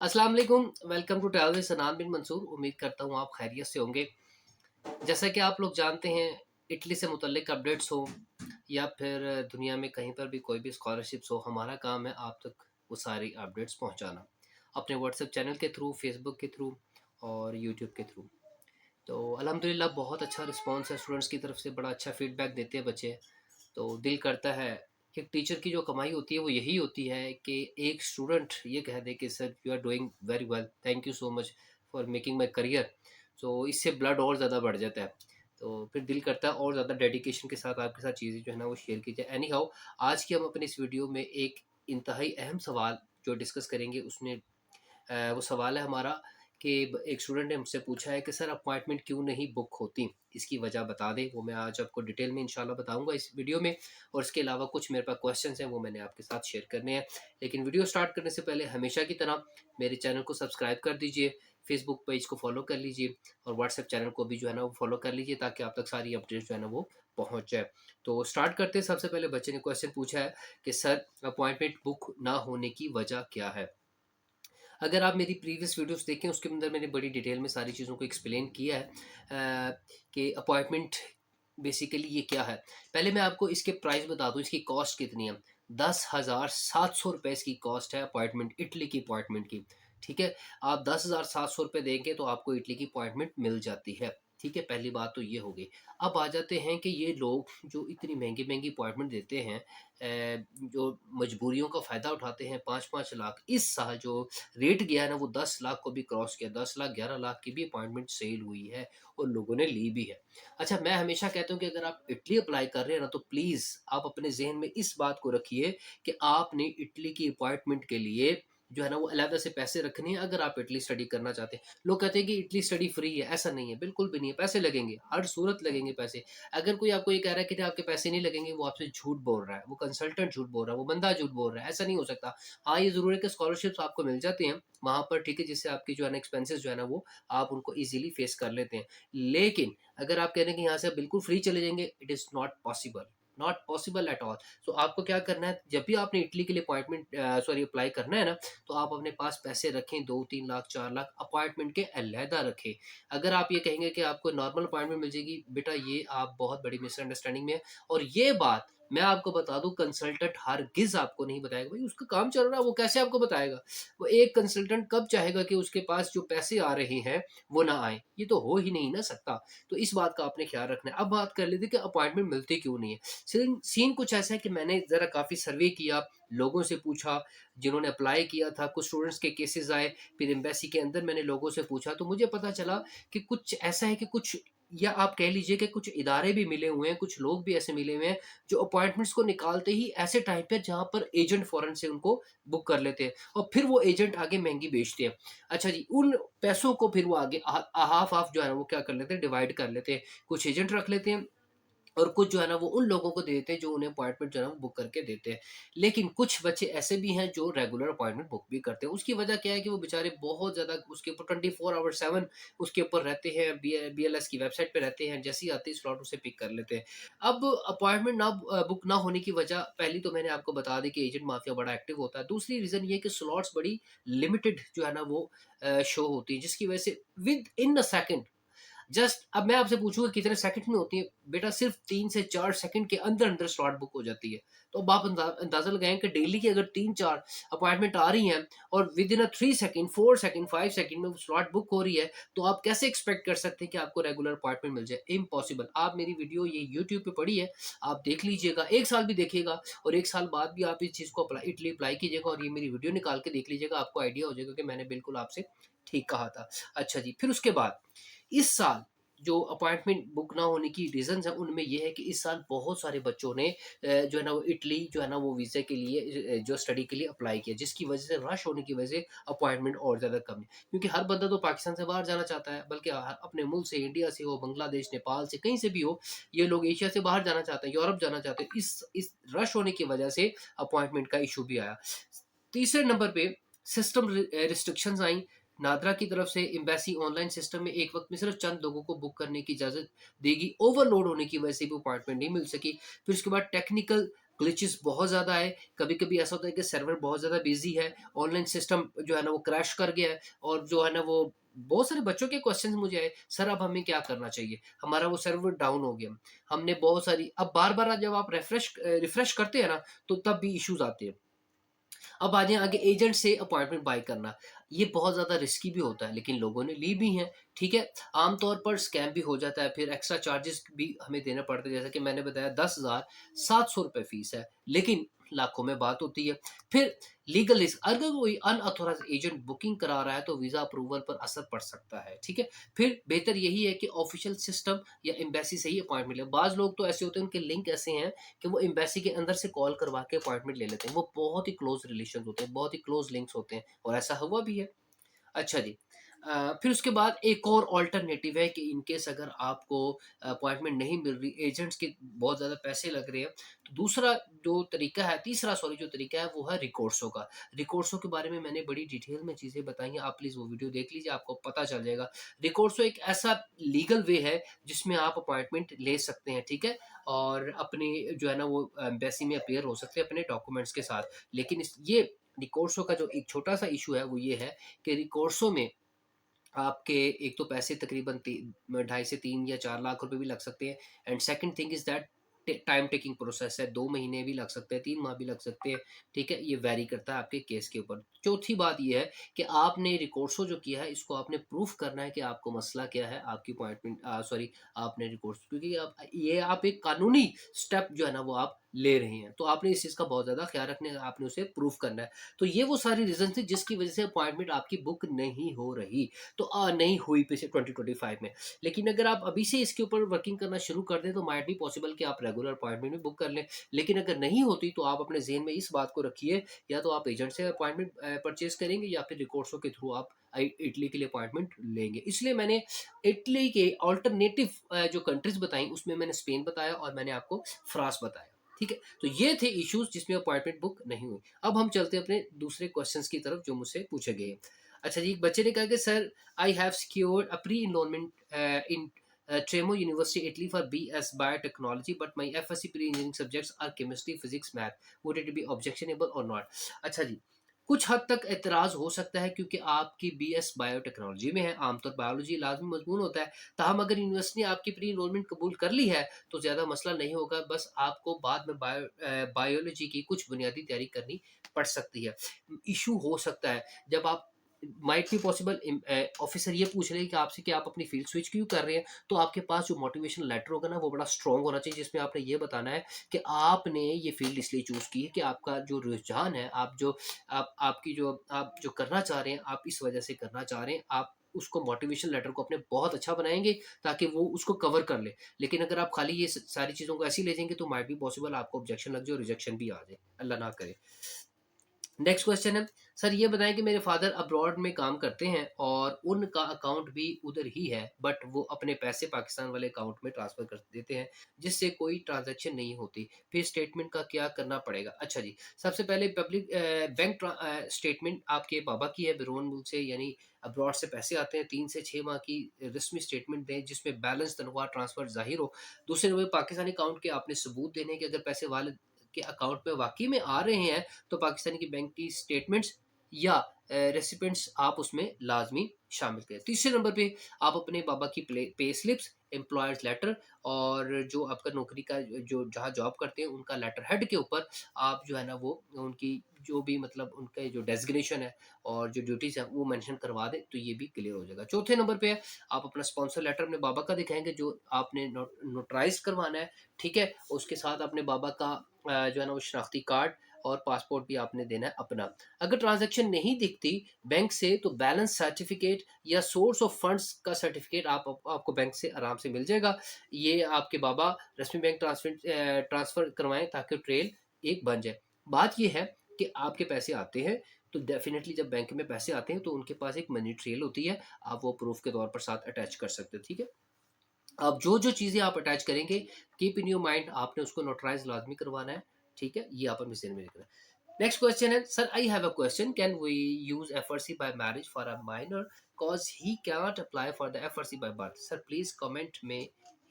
अस्सलाम वालेकुम, welcome to travel with सनान बिन मंसूर। उम्मीद करता हूँ आप खैरियत से होंगे। जैसा कि आप लोग जानते हैं, इटली से मुतल्लिक अपडेट्स हो या फिर दुनिया में कहीं पर भी कोई भी स्कॉलरशिप्स हो, हमारा काम है आप तक वो सारी अपडेट्स पहुँचाना। अपने व्हाट्सएप चैनल के थ्रू, फेसबुक के थ्रू और यूट्यूब के थ्रू। तो अल्हम्दुलिल्लाह बहुत अच्छा रिस्पॉन्स है स्टूडेंट्स की तरफ से, बड़ा अच्छा फीडबैक देते हैं बच्चे। तो दिल करता है, एक टीचर की जो कमाई होती है वो यही होती है कि एक स्टूडेंट ये कह दे कि sir you are doing very well, thank you so much for making my career. तो इससे ब्लड और ज़्यादा बढ़ जाता है। तो फिर दिल करता है और ज़्यादा डेडिकेशन के साथ आपके साथ चीज़ें जो है ना वो शेयर की जाए। एनी हाउ, आज की हम अपनी इस वीडियो में एक इंतहाई अहम सवाल जो डिस्कस करेंगे उसमें वो सवाल है हमारा कि एक स्टूडेंट ने मुझसे पूछा है कि सर अपॉइंटमेंट क्यों नहीं बुक होती, इसकी वजह बता दें। वो मैं आज आपको डिटेल में इंशाल्लाह बताऊंगा इस वीडियो में। और इसके अलावा कुछ मेरे पास क्वेश्चंस हैं वो मैंने आपके साथ शेयर करने हैं। लेकिन वीडियो स्टार्ट करने से पहले हमेशा की तरह मेरे चैनल को सब्सक्राइब कर दीजिए, फेसबुक पेज को फॉलो कर लीजिए और व्हाट्सएप चैनल को भी जो है ना वो फॉलो कर लीजिए ताकि आप तक सारी अपडेट्स जो है ना वो पहुंच जाए। तो स्टार्ट करते हैं। सबसे पहले बच्चे ने क्वेश्चन पूछा है कि सर अपॉइंटमेंट बुक ना होने की वजह क्या है। अगर आप मेरी प्रीवियस वीडियोस देखें उसके अंदर मैंने बड़ी डिटेल में सारी चीज़ों को एक्सप्लेन किया है कि अपॉइंटमेंट बेसिकली ये क्या है। पहले मैं आपको इसके प्राइस बता दूं, इसकी कॉस्ट कितनी है। 10,700 रुपये इसकी कॉस्ट है अपॉइंटमेंट, इटली की अपॉइंटमेंट की। ठीक है, आप 10,700 रुपये देंगे तो आपको इटली की अपॉइंटमेंट मिल जाती है। ठीक है, पहली बात तो ये हो गई। अब आ जाते हैं कि ये लोग जो इतनी महंगी महंगी अपॉइंटमेंट देते हैं, जो मजबूरियों का फ़ायदा उठाते हैं, 5-5 लाख इस साल जो रेट गया है ना वो 10 लाख को भी क्रॉस किया। 10 लाख 11 लाख की भी अपॉइंटमेंट सेल हुई है और लोगों ने ली भी है। अच्छा, मैं हमेशा कहता हूँ कि अगर आप इटली अप्लाई कर रहे हैं ना तो प्लीज़ आप अपने ज़हन में इस बात को रखिए कि आपने इटली की अपॉइंटमेंट के लिए जो है ना वो अलहदा से पैसे रखने हैं अगर आप इटली स्टडी करना चाहते हैं। लोग कहते हैं कि इटली स्टडी फ्री है, ऐसा नहीं है, बिल्कुल भी नहीं है, पैसे लगेंगे, हर सूरत लगेंगे पैसे। अगर कोई आपको ये कह रहा है कि आपके पैसे नहीं लगेंगे, वो आपसे झूठ बोल रहा है, वो कंसल्टेंट झूठ बोल रहा है, वो बंदा झूठ बोल रहा है, ऐसा नहीं हो सकता। हाँ, ये ज़रूर है कि स्कॉलरशिप्स आपको मिल जाती हैं वहाँ पर, ठीक है, जिससे आपकी जो है ना एक्सपेंसेस जो है ना वो आप उनको ईज़िली फेस कर लेते हैं। लेकिन अगर आप कह रहे हैं कि यहाँ से आप बिल्कुल फ्री चले जाएँगे, it is not possible at all. So आपको क्या करना है, जब भी आपने इटली के लिए सॉरी अप्लाई करना है ना, तो आप अपने पास पैसे रखें, 2-3 लाख, 4 लाख अपॉइंटमेंट के अलहदा रखें। अगर आप ये कहेंगे कि आपको नॉर्मल अपॉइंटमेंट मिल जाएगी, बेटा ये आप बहुत बड़ी मिसअंडरस्टैंडिंग में हैं। और ये बात मैं आपको बता दूँ, कंसल्टेंट हरगिज़ आपको नहीं बताएगा। भाई उसका काम चल रहा है, वो कैसे आपको बताएगा? वो एक कंसल्टेंट कब चाहेगा कि उसके पास जो पैसे आ रहे हैं, वो ना आएँ? ये तो हो ही नहीं ना सकता। तो इस बात का आपने ख़्याल रखना है। अब बात कर लेते हैं कि अपॉइंटमेंट मिलती क्यों नहीं है। सीन सीन कुछ ऐसा है कि मैंने ज़रा काफ़ी सर्वे किया, लोगों से पूछा, जिन्होंने अप्लाई किया था, कुछ स्टूडेंट्स के केसेज़ आए, फिर एम्बेसी के अंदर मैंने लोगों से पूछा, तो मुझे पता चला कि कुछ ऐसा है कि कुछ, या आप कह लीजिए कि कुछ इदारे भी मिले हुए हैं, कुछ लोग भी ऐसे मिले हुए हैं, जो अपॉइंटमेंट्स को निकालते ही ऐसे टाइम पे जहाँ पर एजेंट फ़ौरन से उनको बुक कर लेते हैं और फिर वो एजेंट आगे महँगी बेचते हैं। अच्छा जी, उन पैसों को फिर वो आगे हाफ़-हाफ़ जो है ना वो क्या कर लेते हैं, डिवाइड कर लेते हैं। कुछ एजेंट रख लेते हैं और कुछ जो है ना वो उन लोगों को दे देते हैं जो उन्हें अपॉइंटमेंट जो है ना वो बुक करके देते हैं। लेकिन कुछ बच्चे ऐसे भी हैं जो रेगुलर अपॉइंटमेंट बुक भी करते हैं। उसकी वजह क्या है कि वो बेचारे बहुत ज़्यादा उसके ऊपर 24 आवर 7 उसके ऊपर रहते हैं, बीएलएस की वेबसाइट पे रहते हैं, जैसे ही आती है स्लॉट उसे पिक कर लेते हैं। अब अपॉइंटमेंट बुक ना होने की वजह पहली तो मैंने आपको बता दी कि एजेंट माफिया बड़ा एक्टिव होता है। दूसरी रीज़न ये है कि स्लॉट्स बड़ी लिमिटेड जो है ना वो शो होती है, जिसकी वजह से with in a second, just अब मैं आपसे पूछूँगा कितने सेकंड में होती है? बेटा सिर्फ़ 3 से 4 सेकंड के अंदर-अंदर स्लॉट बुक हो जाती है। तो अब आप अंदाज़ा लगाएँ कि डेली की अगर 3-4 अपॉइंटमेंट आ रही हैं और with in 3 second, 4 second, 5 second में वो स्लॉट बुक हो रही है, तो आप कैसे एक्सपेक्ट कर सकते हैं कि आपको रेगुलर अपॉइंटमेंट मिल जाए? इम्पॉसिबल। आप मेरी वीडियो ये यूट्यूब पे पड़ी है, आप देख लीजिएगा, 1 साल भी देखिएगा और 1 साल बाद भी आप इस चीज़ को इटली अप्लाई कीजिएगा और ये मेरी वीडियो निकाल के देख लीजिएगा, आपको आइडिया हो जाएगा कि मैंने बिल्कुल आपसे ठीक कहा था। अच्छा जी, फिर उसके बाद इस साल जो अपॉइंटमेंट बुक ना होने की रीज़न्स हैं, उनमें ये है कि इस साल बहुत सारे बच्चों ने जो है ना वो इटली जो है ना वो वीज़ा के लिए जो स्टडी के लिए अप्लाई किया, जिसकी वज़ह से रश होने की वज़ह से अपॉइंटमेंट और ज़्यादा कम है। क्योंकि हर बंदा तो पाकिस्तान से बाहर जाना चाहता है, बल्कि अपने मुल्क से, इंडिया से हो, बांग्लादेश, नेपाल से, कहीं से भी हो, ये लोग एशिया से बाहर जाना चाहते हैं, यूरोप जाना चाहते हैं। इस रश होने की वज़ह से अपॉइंटमेंट का इश्यू भी आया। तीसरे नंबर पे सिस्टम रिस्ट्रिक्शंस आई। नादरा की तरफ से एम्बेसी ऑनलाइन सिस्टम में एक वक्त में सिर्फ चंद लोगों को बुक करने की इजाज़त देगी। ओवरलोड होने की वजह से भी अपॉइंटमेंट नहीं मिल सकी। फिर उसके बाद टेक्निकल ग्लिचेस बहुत ज़्यादा है, कभी-कभी ऐसा होता है कि सर्वर बहुत ज़्यादा बिज़ी है, ऑनलाइन सिस्टम जो है ना वो क्रैश कर गया है और जो है ना वो बहुत सारे बच्चों के क्वेश्चंस मुझे आए, सर अब हमें क्या करना चाहिए? हमारा वो सर्वर डाउन हो गया। हमने बहुत सारी अब बार-बार जब आप रिफ्रेश करते हैं ना, तो तब भी इश्यूज़ आते हैं। अब आ जाएँ आगे एजेंट से अपॉइंटमेंट बाय करना। ये बहुत ज़्यादा रिस्की भी होता है, लेकिन लोगों ने ली भी हैं, ठीक है? आम तौर पर स्कैम भी हो जाता है, फिर एक्स्ट्रा चार्जेस भी हमें देने पड़ते हैं, जैसा कि मैंने बताया 10,700 रुपए फीस है, लेकिन लाखों में बात होती है। फिर लीगल रिस्क, अगर कोई अनऑथोराइज़्ड एजेंट बुकिंग करा रहा है, तो वीज़ा अप्रूवल पर असर पड़ सकता है, ठीक है? फिर बेहतर यही है कि ऑफ़िशियल सिस्टम या एम्बेसी से ही अपॉइंटमेंट लें। बाज़ लोग तो ऐसे होते हैं, उनके लिंक ऐसे हैं कि वो एम्बेसी के अंदर से कॉल करवा के अपॉइंटमेंट ले लेते हैं। वो बहुत ही क्लोज़ रिलेशंस होते हैं, बहुत ही क्लोज़ लिंक्स होते हैं और ऐसा हुआ भी है। अच्छा जी। फिर उसके बाद एक और अल्टरनेटिव है कि इन केस अगर आपको अपॉइंटमेंट नहीं मिल रही, एजेंट्स के बहुत ज़्यादा पैसे लग रहे हैं, तो दूसरा जो तरीका है तीसरा सॉरी जो तरीका है वो है रिकोर्सो का। रिकोर्सो के बारे में मैंने बड़ी डिटेल में चीज़ें बताई हैं, आप प्लीज़ वो वीडियो देख लीजिए, आपको पता चल जाएगा। रिकोर्सो एक ऐसा लीगल वे है जिसमें आप अपॉइंटमेंट ले सकते हैं, ठीक है? और अपनी जो है ना वो एम्बेसी में अपीयर हो सकते हैं अपने डॉक्यूमेंट्स के साथ। लेकिन इस ये रिकोर्सो का जो एक छोटा-सा इश्यू है वो ये है कि रिकोर्सो में आपके एक तो पैसे तकरीबन ती 2.5 से 3 या 4 लाख रुपए भी लग सकते हैं and second thing is that time taking process है, 2 महीने भी लग सकते हैं, 3 माह भी लग सकते हैं, ठीक है? ये वैरी करता है आपके केस के ऊपर। चौथी बात ये है कि आपने रिकोर्सो जो किया है इसको आपने प्रूफ करना है कि आपको मसला क्या है, आपकी अपॉइंटमेंट सॉरी आपने रिकोर्स क्योंकि आप एक कानूनी स्टेप जो है ना वो आप ले रहे हैं, तो आपने इस चीज़ का बहुत ज़्यादा ख्याल रखना है, आपने उसे प्रूफ करना है। तो ये वो सारी रीज़न थे जिसकी वज़ह से अपॉइंटमेंट आपकी बुक नहीं हो रही। तो नहीं हुई पिछले 2025 में। लेकिन अगर आप अभी से इसके ऊपर वर्किंग करना शुरू कर दें तो माइट बी पॉसिबल कि आप रेगुलर अपॉइंटमेंट भी बुक कर लें। लेकिन अगर नहीं होती तो आप अपने ज़हन में इस बात को रखिए या तो आप एजेंट से अपॉइंटमेंट परचेज़ करेंगे या फिर रिकोर्सो के थ्रू आप इटली के लिए अपॉइंटमेंट लेंगे। इसलिए मैंने इटली के अल्टरनेटिव जो कंट्रीज़ बताई उसमें मैंने स्पेन बताया और मैंने आपको फ्रांस बताया। ठीक है? तो ये थे इश्यूज़ जिसमें अपॉइंटमेंट बुक नहीं हुई। अब हम चलते हैं अपने दूसरे क्वेश्चन्स की तरफ जो मुझसे पूछे गए हैं। अच्छा जी, एक बच्चे ने कहा कि sir I have secured a pre enrolment in Tremo University, Italy for BS Biotechnology, but my FSC pre-engineering subjects are chemistry, physics, math. Would it be objectionable or not? अच्छा जी, कुछ हद तक एतराज़ हो सकता है क्योंकि आपकी बीएस बायोटेक्नोलॉजी में है, आमतौर बायोलॉजी लाजमी मजमून होता है। ताहम अगर यूनिवर्सिटी ने आपकी प्री एनरोलमेंट कबूल कर ली है, तो ज़्यादा मसला नहीं होगा, बस आपको बाद में बायोलॉजी की कुछ बुनियादी तैयारी करनी पड़ सकती है। इश्यू हो सकता है जब आप माइट बी पॉसिबल ऑफिसर ये पूछ रहे हैं कि आपसे कि आप अपनी फील्ड स्विच क्यों कर रहे हैं, तो आपके पास जो मोटिवेशन लेटर होगा ना वो बड़ा स्ट्रॉन्ग होना चाहिए जिसमें आपने ये बताना है कि आपने ये फील्ड इसलिए चूज़ की है कि आपका जो रुझान है, आप जो करना चाह रहे हैं, आप इस वजह से करना चाह रहे हैं, आप उसको मोटिवेशन लेटर को अपने बहुत अच्छा बनाएँगे ताकि वो उसको कवर कर ले। लेकिन अगर आप खाली ये सारी चीज़ों को ऐसे ही ले जाएँगे तो माइट बी पॉसिबल आपको ऑब्जेक्शन लग जाए और रिजेक्शन भी आ जाए। अल्लाह ना करे। नेक्स्ट क्वेश्चन है, सर ये बताएं कि मेरे फादर अब्रॉड में काम करते हैं और उनका अकाउंट भी उधर ही है, बट वो अपने पैसे पाकिस्तान वाले अकाउंट में ट्रांसफ़र कर देते हैं जिससे कोई ट्रांजैक्शन नहीं होती, फिर स्टेटमेंट का क्या करना पड़ेगा? अच्छा जी, सबसे पहले पब्लिक बैंक स्टेटमेंट आपके पापा की है बिरोन मुल्क से, यानी अब्रॉड से पैसे आते हैं, 3 से 6 माह की रस्मी स्टेटमेंट दें जिसमें बैलेंस, तनख्वाह, ट्रांसफ़र ज़ाहिर हो। दूसरे नंबर पाकिस्तानी अकाउंट के आपने सबूत देने हैं कि अगर पैसे वालिद के अकाउंट में वाक़ई में आ रहे हैं तो पाकिस्तान की बैंक की स्टेटमेंट्स या रेसिपेंट्स आप उसमें लाजमी शामिल करें। तीसरे नंबर पे आप अपने बाबा की पे स्लिप्स, एम्प्लॉयर्स लेटर और जो आपका नौकरी का जो जहाँ जॉब करते हैं उनका लेटर हेड के ऊपर आप जो है ना वो उनकी जो भी मतलब उनका जो डेजिग्नेशन है और जो ड्यूटीज़ हैं वो मेंशन करवा दें तो ये भी क्लियर हो जाएगा। चौथे नंबर पे है आप अपना स्पॉन्सर लेटर अपने बाबा का दिखाएँगे जो आपने नोटराइज़ करवाना है, ठीक है? उसके साथ अपने बाबा का जो है ना वो शनाख्ती कार्ड और पासपोर्ट भी आपने देना है अपना। अगर ट्रांज़ैक्शन नहीं दिखती बैंक से तो बैलेंस सर्टिफ़िकेट या सोर्स ऑफ फंड्स का सर्टिफ़िकेट आपको बैंक से आराम से मिल जाएगा। ये आपके बाबा रस्मी बैंक ट्रांसफ़र करवाएँ ताकि ट्रेल एक बन जाए। बात ये है कि आपके पैसे आते हैं तो डेफ़िनिटली जब बैंक में पैसे आते हैं तो उनके पास एक मनी ट्रेल होती है, आप वो प्रूफ़ के तौर पर साथ अटैच कर सकते हो, ठीक है? अब जो चीज़ें आप अटैच करेंगे, कीप इन योर माइंड आपने उसको नोटराइज़ लाज़मी करवाना है, ठीक है? ये आप अपने ज़हन में रखना है। नेक्स्ट क्वेश्चन है, sir I have a question, can we use FRC by marriage for a minor cause he cannot apply for the FRC by birth? Sir please comment में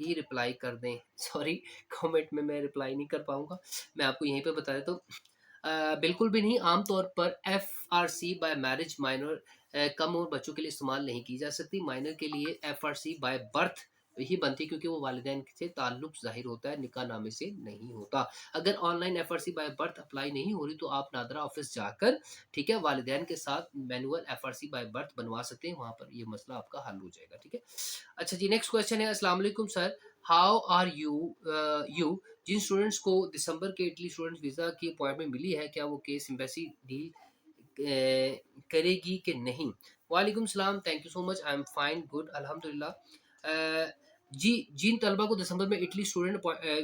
ही रिप्लाई कर दें। सॉरी, कमेंट में मैं reply नहीं कर पाऊँगा, मैं आपको यहीं पे बता देता हूँ। बिल्कुल भी नहीं, आम तौर पर एफआरसी बाय मैरिज माइनर कम उम्र बच्चों के लिए इस्तेमाल नहीं की जा सकती। माइनर के लिए एफआरसी बाय बर्थ ही बनती है, क्योंकि वो वालिदैन से ताल्लुक ज़ाहिर होता है, निकाहनामे से नहीं होता। अगर online FRC by birth apply नहीं हो रही, तो आप नादरा ऑफिस जाकर, ठीक है, वालिदैन के साथ मैनुअल एफआरसी बाय बर्थ बनवा सकते हैं, वहाँ पर ये मसला आपका हल हो जाएगा, ठीक है। अच्छा जी, नेक्स्ट क्वेश्चन है, अस्सलाम वालेकुम sir, how are you you जिन स्टूडेंट्स को दिसंबर के इटली स्टूडेंट वीज़ा की अपॉइंटमेंट मिली है, क्या वो केस एम्बेसी डील करेगी कि नहीं? वालेकुम सलाम, thank you so much, I am fine, good, अल्हम्दुलिल्लाह। जी, जिन तलबा को दिसंबर में इटली स्टूडेंट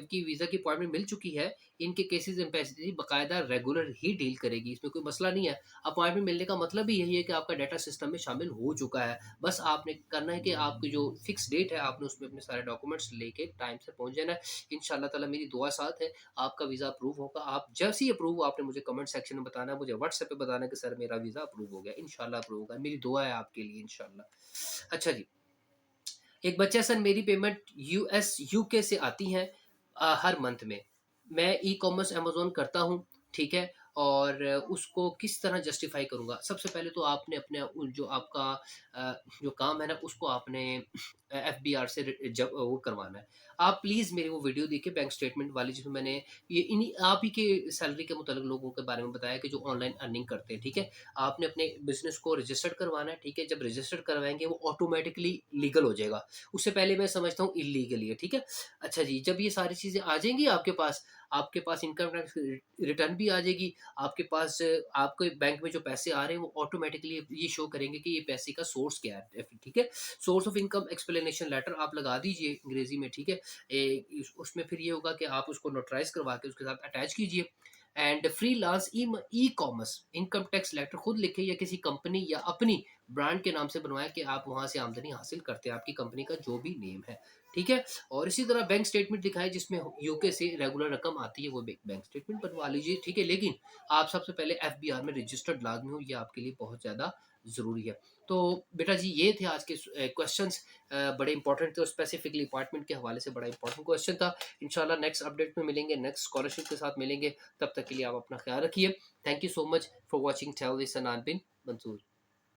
की वीज़ा की अपॉइंटमेंट मिल चुकी है, इनके केसेस एम्बेसी बाकायदा रेगुलर ही डील करेगी, इसमें कोई मसला नहीं है। अपॉइंटमेंट मिलने का मतलब ही यही है कि आपका डाटा सिस्टम में शामिल हो चुका है। बस आपने करना है कि आपकी जो फिक्स डेट है, आपने उसमें अपने सारे डॉक्यूमेंट्स लेके टाइम से पहुँच जाना है। इंशाअल्लाह ताला मेरी दुआ साथ है, आपका वीज़ा अप्रूव होगा। आप जैसे ही अप्रूव हो, आपने मुझे कमेंट सेक्शन में बताना है, मुझे व्हाट्सएप पे बताना है कि सर मेरा वीज़ा अप्रूव हो गया। इंशाअल्लाह अप्रूव होगा। मेरी दुआ है आपके लिए इंशाअल्लाह। अच्छा जी, एक बच्चा सर, मेरी पेमेंट यूके से आती है हर मंथ में। मैं ई-कॉमर्स अमेज़न करता हूँ, ठीक है? और उसको किस तरह जस्टिफ़ाई करूँगा? सबसे पहले तो आपने अपने जो आपका जो काम है ना, उसको आपने एफबीआर से जब वो करवाना है। आप प्लीज़ मेरी वो वीडियो देखिए बैंक स्टेटमेंट वाली, जिसमें मैंने ये इन्हीं आप ही के सैलरी के मुताबिक लोगों के बारे में बताया कि जो ऑनलाइन अर्निंग करते हैं, ठीक है? आपने अपने बिज़नेस को रजिस्टर्ड करवाना है, ठीक है? जब रजिस्टर्ड करवाएँगे, वो ऑटोमैटिकली लीगल हो जाएगा। उससे पहले मैं समझता हूँ इल्लीगल ही है, ठीक है? अच्छा जी, जब ये सारी चीज़ें आ जाएँगी आपके पास इनकम टैक्स रिटर्न भी आ जाएगी, आपके पास आपके बैंक में जो पैसे आ रहे हैं, वो ऑटोमैटिकली ये शो करेंगे कि ये पैसे का सोर्स क्या है, ठीक है? Source of income explanation letter आप लगा दीजिए अंग्रेज़ी में, ठीक है? उसमें फिर ये होगा कि आप उसको नोटराइज़ करवा के उसके साथ अटैच कीजिए। And freelance e-commerce income tax letter खुद लिखें या किसी कंपनी या अपनी ब्रांड के नाम से बनवाएँ कि आप वहाँ से आमदनी हासिल करते हैं, आपकी कंपनी का जो भी नेम है, ठीक है? और इसी तरह बैंक स्टेटमेंट दिखाएँ जिसमें यूके से रेगुलर रकम आती है, वो बैंक स्टेटमेंट बनवा लीजिए, ठीक है? लेकिन आप सबसे पहले एफबीआर में रजिस्टर्ड लाज़मी हो, ये आपके लिए बहुत ज़्यादा ज़रूरी है। तो बेटा जी, ये थे आज के क्वेश्चन्स, बड़े इंपॉर्टेंट थे और स्पेसिफिकली अपॉइंटमेंट के हवाले से बड़ा इंपॉर्टेंट क्वेश्चन था। इंशाल्लाह नेक्स्ट अपडेट में मिलेंगे, नेक्स्ट स्कॉलरशिप के साथ मिलेंगे, तब तक के लिए आप अपना ख्याल रखिए। Thank you so much for watching travel with सनान बिन मंसूर।